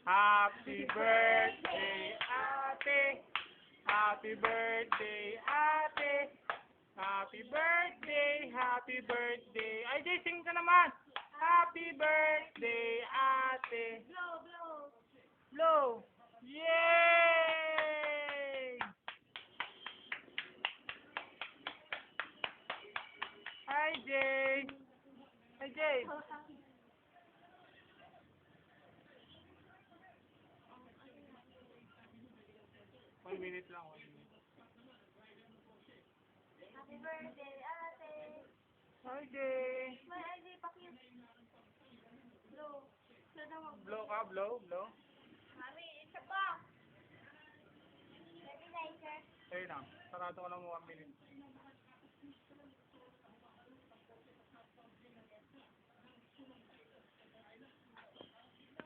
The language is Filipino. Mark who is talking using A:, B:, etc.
A: Happy birthday, ate. Happy birthday, ate. Happy birthday, happy birthday. Ay, Jay, sing ka naman. Happy birthday, ate.
B: Blow, blow.
A: Blow. Yay! Hi, Jay. Hi, Jay. 1 minute lang, 1 minute.
B: Happy birthday, ate.
A: Hi, Jay.
B: May ID pa cute. Blow. Blow naman.
A: Blow ka, blow, blow.
B: Mami, isa pa. Fertilizer.
A: Ayun na, sarado ko lang mo 1 minute.